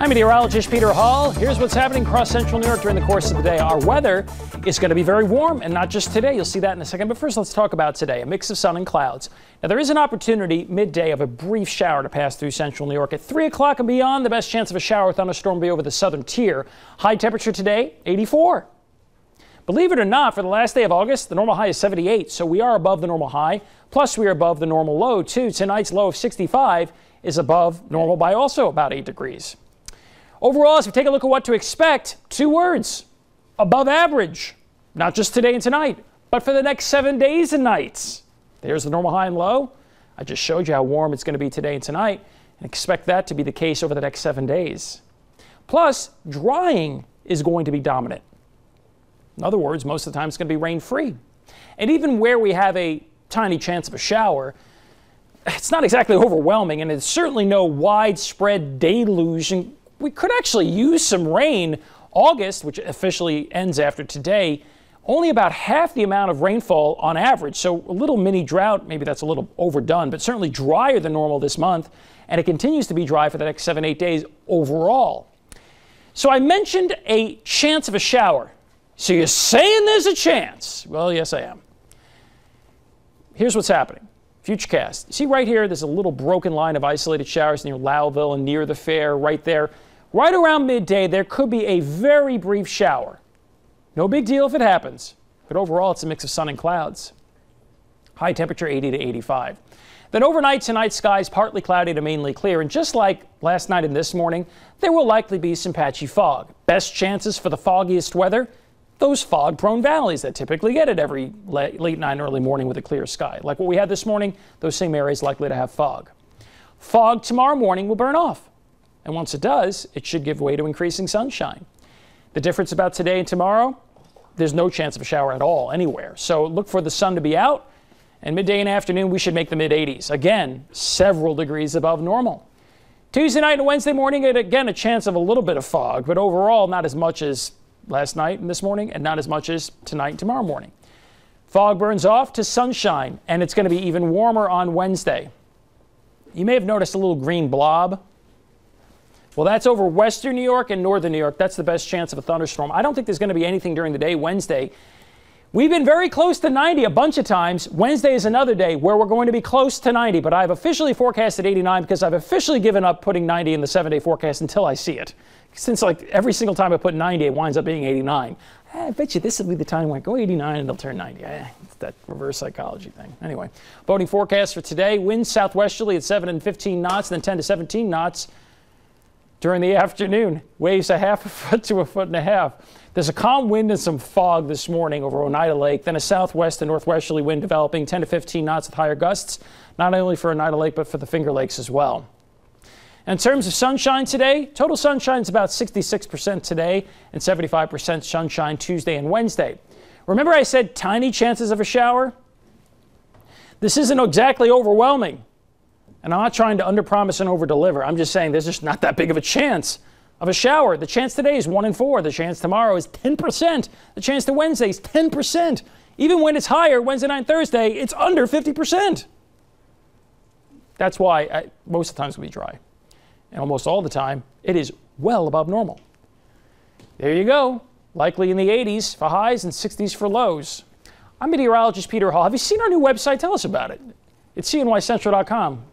I'm meteorologist Peter Hall. Here's what's happening across central New York during the course of the day. Our weather is going to be very warm, and not just today. You'll see that in a second. But first, let's talk about today, a mix of sun and clouds. Now, there is an opportunity midday of a brief shower to pass through central New York. At 3 o'clock and beyond, the best chance of a shower or thunderstorm will be over the southern tier. High temperature today, 84. Believe it or not, for the last day of August, the normal high is 78, so we are above the normal high. Plus, we are above the normal low, too. Tonight's low of 65 is above normal by also about 8 degrees. Overall, as we take a look at what to expect, 2 words: above average. Not just today and tonight, but for the next 7 days and nights. There's the normal high and low. I just showed you how warm it's going to be today and tonight, and expect that to be the case over the next 7 days. Plus, drying is going to be dominant. In other words, most of the time it's going to be rain-free. And even where we have a tiny chance of a shower, it's not exactly overwhelming, and it's certainly no widespread deluge. And we could actually use some rain. August, which officially ends after today, only about half the amount of rainfall on average. So a little mini drought, maybe that's a little overdone, but certainly drier than normal this month. And it continues to be dry for the next 7-8 days overall. So I mentioned a chance of a shower. So you're saying there's a chance? Well, yes, I am. Here's what's happening. Futurecast. See right here, there's a little broken line of isolated showers near Lowville and near the fair right there. Right around midday, there could be a very brief shower. No big deal if it happens, but overall it's a mix of sun and clouds. High temperature 80 to 85. Then overnight tonight, skies partly cloudy to mainly clear, and just like last night and this morning, there will likely be some patchy fog. Best chances for the foggiest weather, those fog-prone valleys that typically get it every late night and early morning with a clear sky. Like what we had this morning, those same areas likely to have fog. Fog tomorrow morning will burn off. And once it does, it should give way to increasing sunshine. The difference about today and tomorrow, there's no chance of a shower at all anywhere. So look for the sun to be out, and midday and afternoon we should make the mid-80s. Again, several degrees above normal. Tuesday night and Wednesday morning, again, a chance of a little bit of fog, but overall not as much as last night and this morning, and not as much as tonight and tomorrow morning. Fog burns off to sunshine, and it's going to be even warmer on Wednesday. You may have noticed a little green blob. Well, that's over western New York and northern New York. That's the best chance of a thunderstorm. I don't think there's going to be anything during the day Wednesday. We've been very close to 90 a bunch of times. Wednesday is another day where we're going to be close to 90, but I've officially forecasted 89 because I've officially given up putting 90 in the 7-day forecast until I see it. Since like every single time I put 90, it winds up being 89. I bet you this will be the time when I go 89 and it'll turn 90. It's that reverse psychology thing. Anyway, boating forecast for today. Winds southwesterly at 7 and 15 knots, then 10 to 17 knots. During the afternoon, waves a half a foot to a foot and a half. There's a calm wind and some fog this morning over Oneida Lake, then a southwest and northwesterly wind developing 10 to 15 knots with higher gusts, not only for Oneida Lake, but for the Finger Lakes as well. In terms of sunshine today, total sunshine is about 66% today and 75% sunshine Tuesday and Wednesday. Remember I said tiny chances of a shower? This isn't exactly overwhelming. And I'm not trying to underpromise and overdeliver. I'm just saying there's just not that big of a chance of a shower. The chance today is 1 in 4. The chance tomorrow is 10%. The chance to Wednesday is 10%. Even when it's higher, Wednesday night and Thursday, it's under 50%. That's why most of the time it's going to be dry. And almost all the time, it is well above normal. There you go. Likely in the 80s for highs and 60s for lows. I'm meteorologist Peter Hall. Have you seen our new website? Tell us about it. It's cnycentral.com.